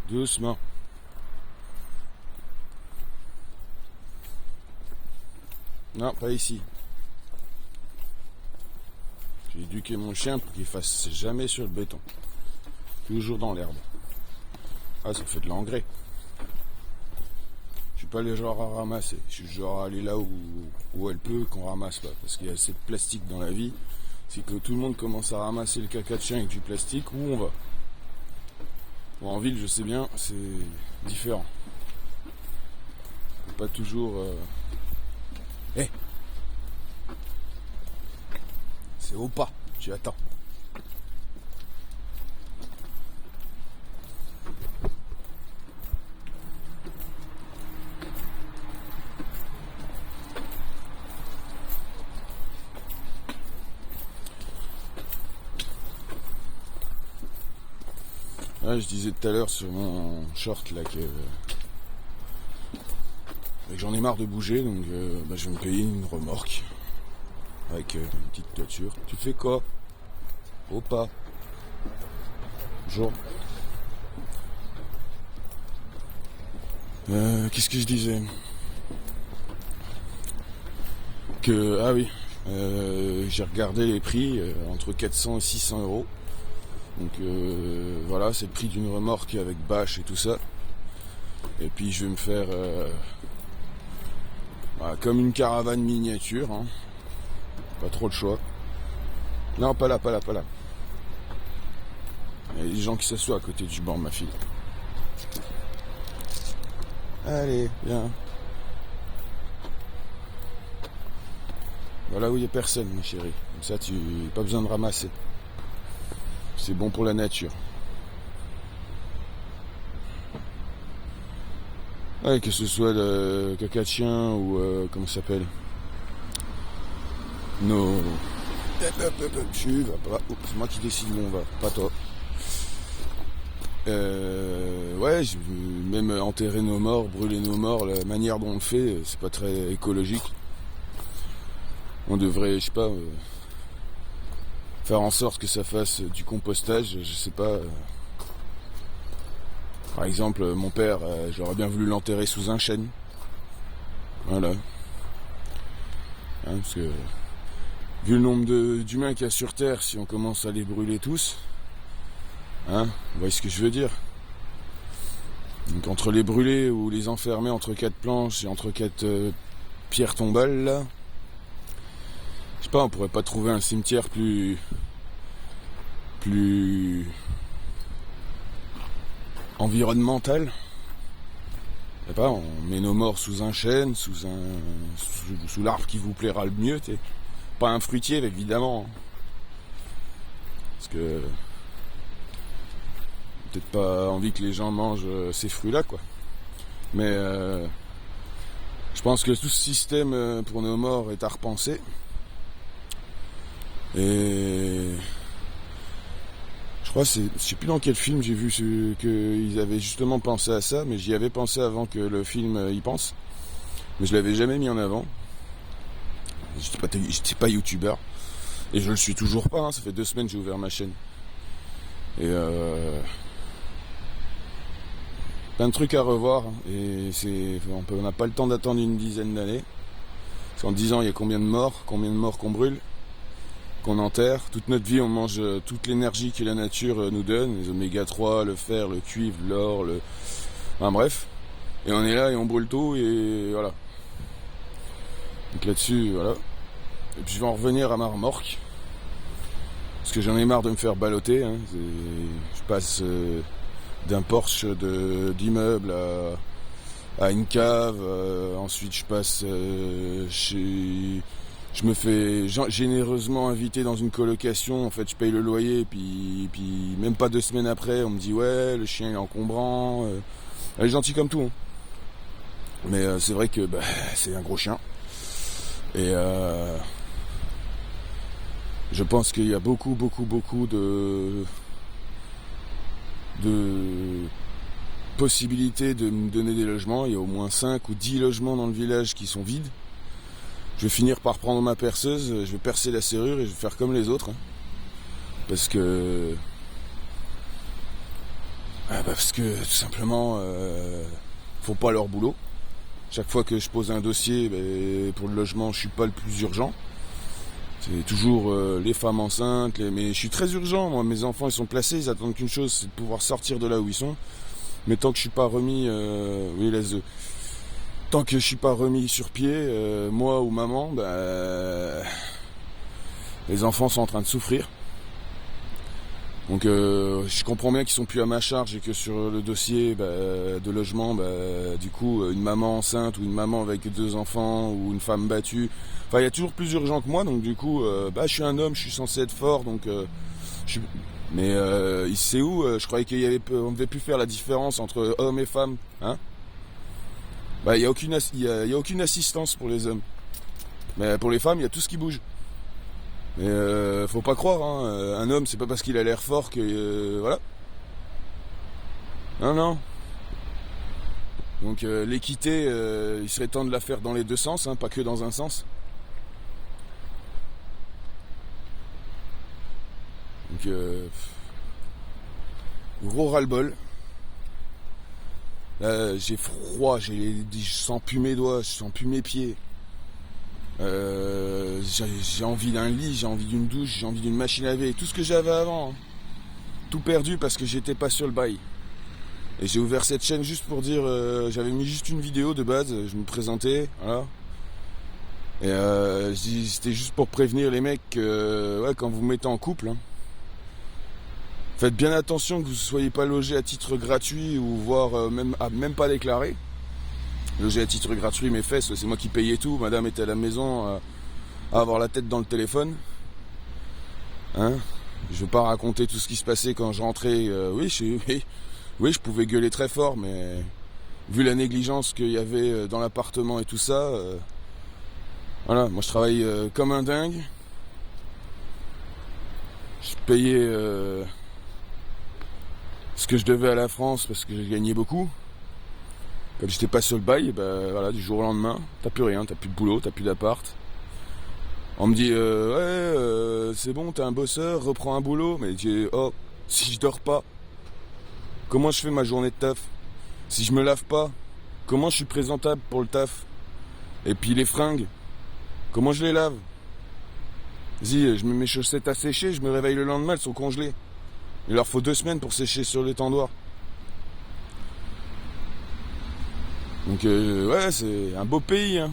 Doucement. Non, pas ici. J'ai éduqué mon chien pour qu'il fasse jamais sur le béton. Toujours dans l'herbe. Ah, ça fait de l'engrais. Je suis pas le genre à ramasser. Je suis le genre à aller là où elle peut qu'on ramasse pas. Parce qu'il y a assez de plastique dans la vie. C'est que tout le monde commence à ramasser le caca de chien avec du plastique. Où on va? Bon, en ville, je sais bien, c'est différent. Faut pas toujours... Hey, c'est au pas, tu attends. Ouais, je disais tout à l'heure sur mon short là que j'en ai marre de bouger, donc je vais me payer une remorque avec une petite toiture. Tu fais quoi? Au pas. Bonjour. Qu'est-ce que je disais? Ah oui, j'ai regardé les prix entre 400 et 600 euros. Donc voilà, c'est le prix d'une remorque avec bâche et tout ça. Et puis je vais me faire voilà, comme une caravane miniature, hein. Pas trop le choix. Non, pas là. Il y a des gens qui s'assoient à côté du banc, ma fille. Allez, viens. Voilà où il n'y a personne, ma chérie. Comme ça, tu n'as pas besoin de ramasser. C'est bon pour la nature. Ouais, que ce soit le caca de chien ou comment ça s'appelle? Non. Tu vas pas. Oh, c'est moi qui décide où on va, pas toi. Ouais, je veux même enterrer nos morts, brûler nos morts, la manière dont on le fait, c'est pas très écologique. On devrait, je sais pas, faire en sorte que ça fasse du compostage, je sais pas. Par exemple, mon père, j'aurais bien voulu l'enterrer sous un chêne. Voilà. Hein, parce que, vu le nombre d'humains qu'il y a sur Terre, si on commence à les brûler tous, hein, vous voyez ce que je veux dire? Donc entre les brûler ou les enfermer entre quatre planches et entre quatre pierres tombales, là, je sais pas, on pourrait pas trouver un cimetière plus environnemental. Je sais pas, on met nos morts sous un chêne, sous l'arbre qui vous plaira le mieux, t'sais. Pas un fruitier, évidemment. Parce que peut-être pas envie que les gens mangent ces fruits-là, quoi. Mais je pense que tout ce système pour nos morts est à repenser. Et je crois, je sais plus dans quel film j'ai vu qu'ils avaient justement pensé à ça, mais j'y avais pensé avant que le film y pense. Mais je l'avais jamais mis en avant. J'étais pas youtubeur. Et je le suis toujours pas, hein. Ça fait 2 semaines que j'ai ouvert ma chaîne. Et plein de trucs à revoir. Et on n'a pas le temps d'attendre une dizaine d'années. Parce qu'en 10 ans, il y a combien de morts qu'on brûle, qu'on enterre. Toute notre vie, on mange toute l'énergie que la nature nous donne, les oméga 3, le fer, le cuivre, l'or, enfin bref. Et on est là et on brûle tout et voilà. Donc là-dessus, voilà. Et puis je vais en revenir à ma remorque. Parce que j'en ai marre de me faire balloter, hein. Je passe d'un porche d'immeuble à une cave. Ensuite je passe je me fais généreusement inviter dans une colocation. En fait, je paye le loyer, puis même pas 2 semaines après, on me dit ouais, le chien est encombrant. Elle est gentille comme tout, hein. Mais c'est vrai que c'est un gros chien. Et je pense qu'il y a beaucoup de possibilités de me donner des logements. Il y a au moins 5 ou 10 logements dans le village qui sont vides. Je vais finir par prendre ma perceuse, je vais percer la serrure et je vais faire comme les autres. Hein. Parce que Parce que tout simplement, font pas leur boulot. Chaque fois que je pose un dossier pour le logement, je suis pas le plus urgent. C'est toujours les femmes enceintes, mais je suis très urgent, moi. Mes enfants, ils sont placés, ils attendent qu'une chose, c'est de pouvoir sortir de là où ils sont. Mais tant que je suis pas remis, tant que je suis pas remis sur pied, moi ou maman, les enfants sont en train de souffrir. Donc je comprends bien qu'ils sont plus à ma charge et que sur le dossier de logement, du coup, une maman enceinte ou une maman avec 2 enfants ou une femme battue, enfin il y a toujours plus urgent que moi, donc du coup, je suis un homme, je suis censé être fort, donc mais c'est où je croyais on devait plus faire la différence entre hommes et femmes, hein. Il y a aucune assistance pour les hommes, mais pour les femmes, il y a tout ce qui bouge. Mais faut pas croire, hein. Un homme, c'est pas parce qu'il a l'air fort que voilà. Non, non. Donc l'équité, il serait temps de la faire dans les 2 sens, hein, pas que dans un sens. Donc gros ras-le-bol. Là, j'ai froid, je sens plus mes doigts, je sens plus mes pieds. J'ai envie d'un lit, j'ai envie d'une douche, j'ai envie d'une machine à laver, tout ce que j'avais avant, hein. Tout perdu parce que j'étais pas sur le bail. Et j'ai ouvert cette chaîne juste pour dire, j'avais mis juste une vidéo de base, je me présentais, voilà. Et c'était juste pour prévenir les mecs que quand vous vous mettez en couple, hein, faites bien attention que vous ne soyez pas logé à titre gratuit ou voire même pas déclaré. Logé à titre gratuit, mes fesses, c'est moi qui payais tout. Madame était à la maison à avoir la tête dans le téléphone. Hein, je veux pas raconter tout ce qui se passait quand je rentrais. Oui, je pouvais gueuler très fort, mais vu la négligence qu'il y avait dans l'appartement et tout ça, voilà, moi je travaille comme un dingue. Je payais ce que je devais à la France parce que j'ai gagné beaucoup. Comme j'étais pas sur le bail, voilà, du jour au lendemain, t'as plus rien, t'as plus de boulot, t'as plus d'appart. On me dit c'est bon, t'es un bosseur, reprends un boulot. Mais si je dors pas, comment je fais ma journée de taf? Si je me lave pas, comment je suis présentable pour le taf? Et puis les fringues, comment je les lave? Vas-y, je mets mes chaussettes à sécher, je me réveille le lendemain, elles sont congelées. Il leur faut 2 semaines pour sécher sur l'étendoir. Donc c'est un beau pays, hein.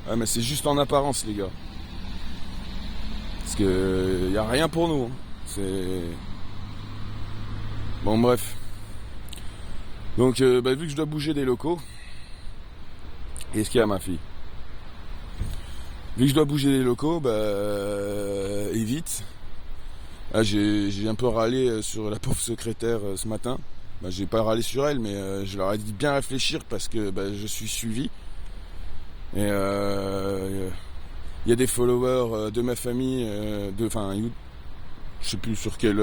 Ouais, mais c'est juste en apparence, les gars. Parce que y a rien pour nous, hein. C'est bon, bref. Donc vu que je dois bouger des locaux, qu'est-ce qu'il y a, ma fille? Vu que je dois bouger des locaux, et vite. Ah, j'ai un peu râlé sur la pauvre secrétaire ce matin. J'ai pas râlé sur elle, mais je leur ai dit de bien réfléchir parce que je suis suivi. Et il y a des followers de ma famille, je sais plus sur quelle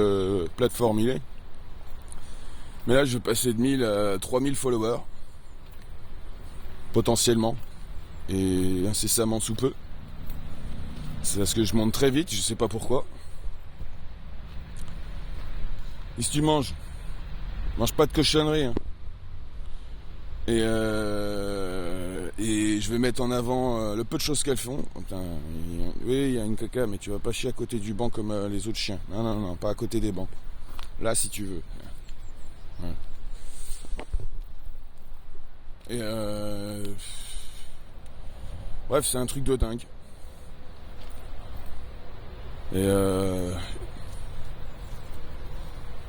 plateforme il est. Mais là, je vais passer de 1000 à 3000 followers, potentiellement, et incessamment sous peu. C'est parce que je monte très vite, je sais pas pourquoi. Et si tu manges, mange pas de cochonneries, hein. Et je vais mettre en avant le peu de choses qu'elles font. Oui, il y a une caca, mais tu vas pas chier à côté du banc comme les autres chiens. Non, non, non, pas à côté des bancs. Là, si tu veux. Ouais. Et bref, c'est un truc de dingue. Et je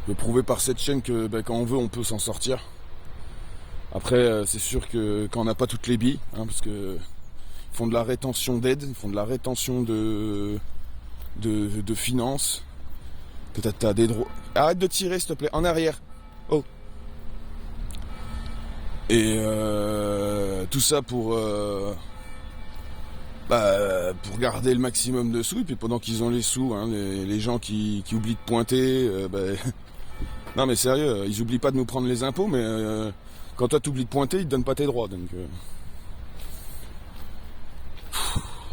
veux prouver par cette chaîne que quand on veut, on peut s'en sortir. Après, c'est sûr que quand on n'a pas toutes les billes, hein, parce que ils font de la rétention d'aide, ils font de la rétention de finances, que t'as des droits. Arrête de tirer, s'il te plaît, en arrière. Oh. Et tout ça pour garder le maximum de sous. Et puis pendant qu'ils ont les sous, hein, les gens qui oublient de pointer, non mais sérieux, ils oublient pas de nous prendre les impôts, mais quand toi t'oublies de pointer, ils te donnent pas tes droits. Donc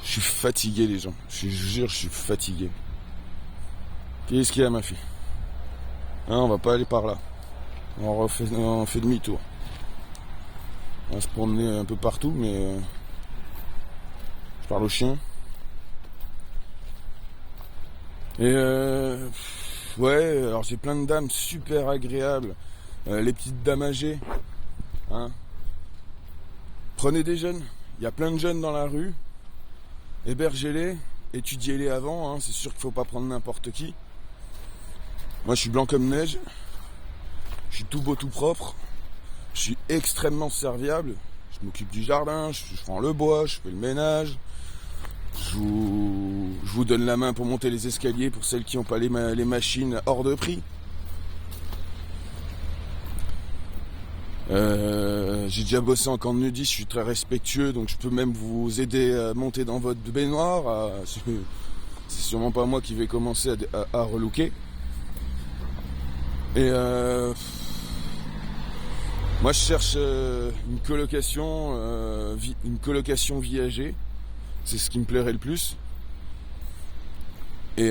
je suis fatigué, les gens. Je vous jure, je suis fatigué. Qu'est-ce qu'il y a, ma fille? Hein, on va pas aller par là. on fait demi-tour. On va se promener un peu partout, mais je parle au chien. Et ouais, alors j'ai plein de dames super agréables. Les petites dames âgées. Hein. Prenez des jeunes. Il y a plein de jeunes dans la rue. Hébergez-les. Étudiez-les avant. Hein. C'est sûr qu'il ne faut pas prendre n'importe qui. Moi, je suis blanc comme neige. Je suis tout beau, tout propre. Je suis extrêmement serviable. Je m'occupe du jardin. Je prends le bois. Je fais le ménage. Je vous donne la main pour monter les escaliers pour celles qui n'ont pas les machines hors de prix. J'ai déjà bossé en camp de nudistes, je suis très respectueux, donc je peux même vous aider à monter dans votre baignoire. C'est sûrement pas moi qui vais commencer à relooker. Et moi je cherche une colocation viagée. C'est ce qui me plairait le plus. Et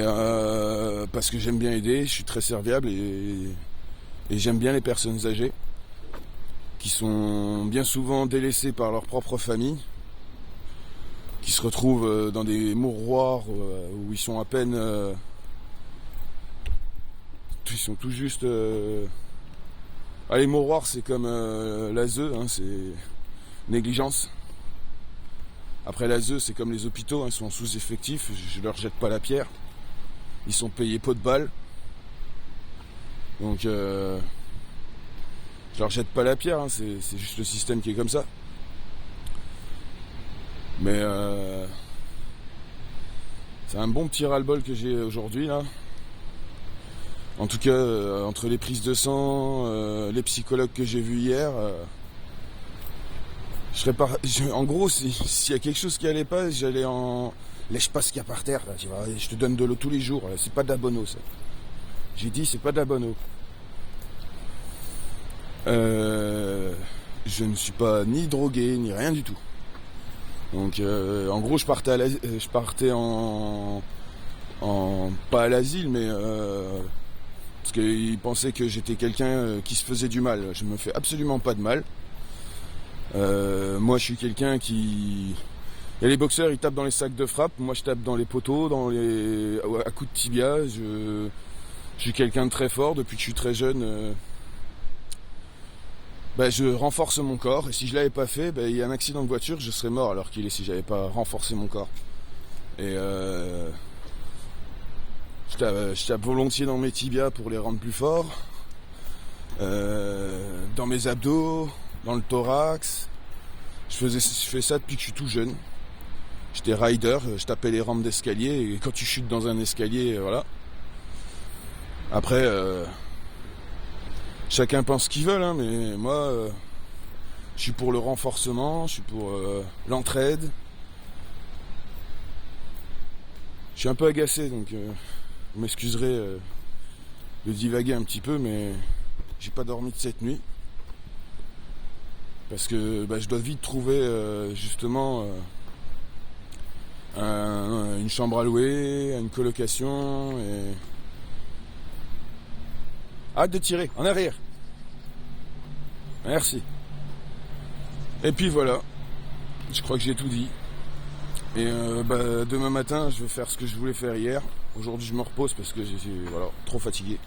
parce que j'aime bien aider, je suis très serviable et j'aime bien les personnes âgées qui sont bien souvent délaissées par leur propre famille, qui se retrouvent dans des mouroirs où ils sont à peine... ils sont tout juste... les mouroirs, c'est comme l'ASE, hein, c'est négligence. Après l'ASE, c'est comme les hôpitaux, hein, ils sont en sous-effectif, je leur jette pas la pierre. Ils sont payés pot de balle. Donc je leur jette pas la pierre, hein, c'est juste le système qui est comme ça. Mais c'est un bon petit ras-le-bol que j'ai aujourd'hui là. En tout cas, entre les prises de sang, les psychologues que j'ai vus hier, en gros, s'il y a quelque chose qui allait pas, j'allais en... Lèche pas ce qu'il y a par terre, là, tu vois, je te donne de l'eau tous les jours, là, c'est pas de la bonne eau, ça. J'ai dit, c'est pas de la bonne eau. Je ne suis pas ni drogué, ni rien du tout. Donc, en gros, je partais pas à l'asile, mais... parce qu'ils pensaient que j'étais quelqu'un qui se faisait du mal. Je me fais absolument pas de mal. Moi, je suis quelqu'un qui... Il y a les boxeurs, ils tapent dans les sacs de frappe. Moi, je tape dans les poteaux, à coups de tibia. Je suis quelqu'un de très fort. Depuis que je suis très jeune, je renforce mon corps. Et si je l'avais pas fait, il y a un accident de voiture, je serais mort alors qu'il est si j'avais pas renforcé mon corps. Et je tape volontiers dans mes tibias pour les rendre plus forts. Dans mes abdos, dans le thorax. Je fais ça depuis que je suis tout jeune. J'étais rider, je tapais les rampes d'escalier et quand tu chutes dans un escalier, voilà. Après, chacun pense ce qu'il veut, hein, mais moi, je suis pour le renforcement, je suis pour l'entraide. Je suis un peu agacé, donc vous m'excuserez de divaguer un petit peu, mais j'ai pas dormi de cette nuit. Parce que je dois vite trouver justement une chambre à louer, une colocation et... Arrête de tirer, en arrière. Merci. Et puis voilà, je crois que j'ai tout dit. Et demain matin, je vais faire ce que je voulais faire hier. Aujourd'hui, je me repose parce que j'ai trop fatigué.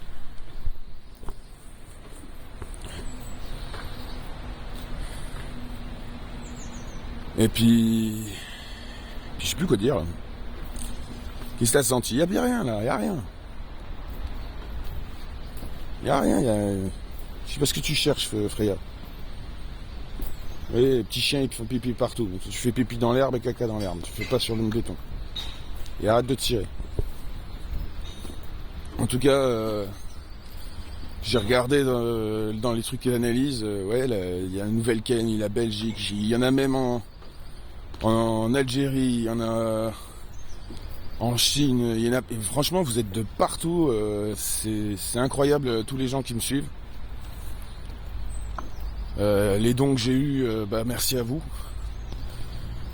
Et puis je sais plus quoi dire là. Qu'est-ce que t'as senti? Y'a bien rien là, y'a rien. Y'a rien, je sais pas ce que tu cherches, Freya. Oui, les petits chiens ils te font pipi partout. Tu fais pipi dans l'herbe et caca dans l'herbe. Tu fais pas sur le béton. Et arrête de tirer. En tout cas, j'ai regardé dans les trucs d'analyse. Il y a une Nouvelle-Calédonie, la Belgique. Il y en a même en Algérie, il y en a en Chine, il y en a. Et franchement, vous êtes de partout. C'est incroyable tous les gens qui me suivent. Les dons que j'ai eus, merci à vous.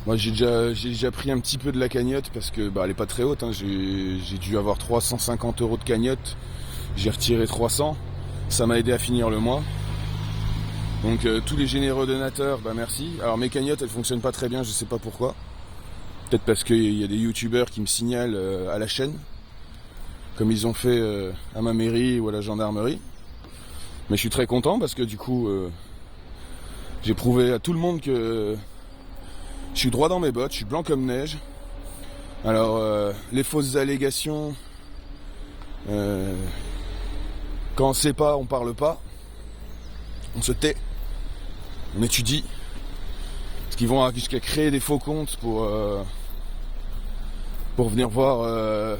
Moi, j'ai déjà pris un petit peu de la cagnotte parce que elle est pas très haute. Hein. J'ai dû avoir 350 € de cagnotte. J'ai retiré 300. Ça m'a aidé à finir le mois. Donc tous les généreux donateurs, bah merci. Alors mes cagnottes, elles fonctionnent pas très bien, je sais pas pourquoi. Peut-être parce qu'il y a des youtubeurs qui me signalent à la chaîne, comme ils ont fait à ma mairie ou à la gendarmerie. Mais je suis très content parce que du coup, j'ai prouvé à tout le monde que je suis droit dans mes bottes, je suis blanc comme neige. Alors les fausses allégations, quand on sait pas, on parle pas, on se tait, on étudie. Parce qu'ils vont jusqu'à créer des faux comptes pour venir voir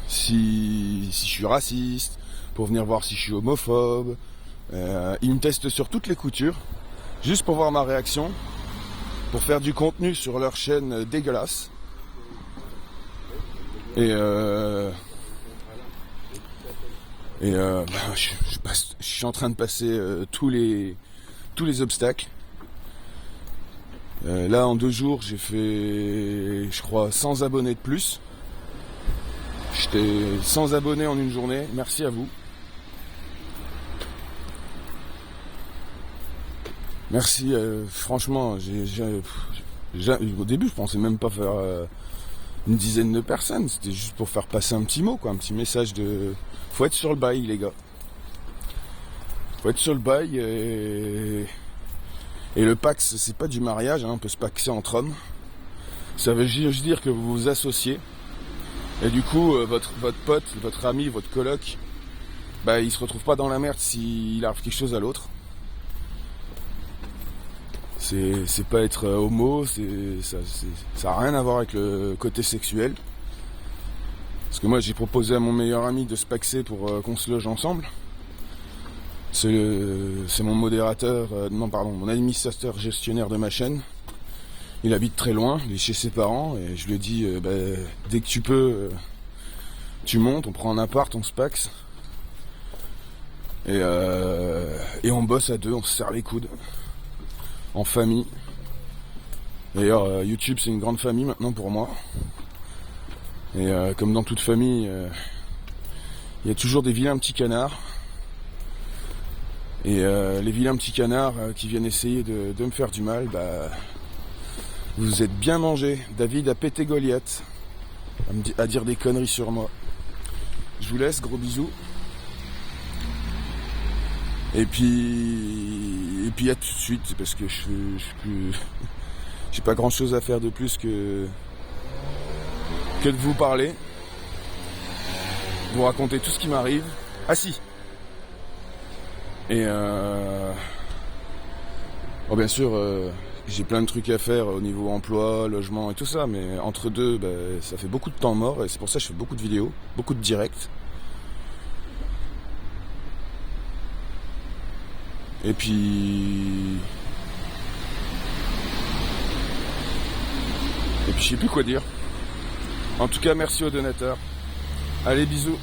si je suis raciste, pour venir voir si je suis homophobe. Ils me testent sur toutes les coutures, juste pour voir ma réaction, pour faire du contenu sur leur chaîne dégueulasse. Et je suis en train de passer tous les obstacles. Là, en 2 jours, j'ai fait, je crois, 100 abonnés de plus. J'étais 100 abonnés en une journée. Merci à vous. Merci, franchement, au début, je pensais même pas faire une dizaine de personnes. C'était juste pour faire passer un petit mot, quoi, un petit message de... Faut être sur le bail, les gars. Faut être sur le bail et le Pax, c'est pas du mariage, hein, on peut se paxer entre hommes. Ça veut juste dire que vous vous associez. Et du coup, votre pote, votre ami, votre coloc, bah, il se retrouve pas dans la merde s'il arrive quelque chose à l'autre. C'est pas être homo, ça a rien à voir avec le côté sexuel. Parce que moi, j'ai proposé à mon meilleur ami de se paxer pour qu'on se loge ensemble. C'est mon modérateur, mon administrateur gestionnaire de ma chaîne. Il habite très loin, il est chez ses parents, et je lui ai dit, dès que tu peux, tu montes, on prend un appart, on se paxe. Et on bosse à 2, on se serre les coudes. En famille. D'ailleurs, YouTube, c'est une grande famille maintenant pour moi. Et comme dans toute famille, il y a toujours des vilains petits canards. Et les vilains petits canards qui viennent essayer de me faire du mal, bah, vous êtes bien mangés. David a pété Goliath à dire des conneries sur moi. Je vous laisse, gros bisous. Et puis à tout de suite, parce que je suis plus... J'ai pas grand chose à faire de plus que de vous parler, vous raconter tout ce qui m'arrive. Ah si. Et bon, bien sûr, j'ai plein de trucs à faire au niveau emploi, logement et tout ça, mais entre deux, bah, ça fait beaucoup de temps mort, et c'est pour ça que je fais beaucoup de vidéos, beaucoup de directs. Et puis je sais plus quoi dire. En tout cas, merci aux donateurs. Allez, bisous.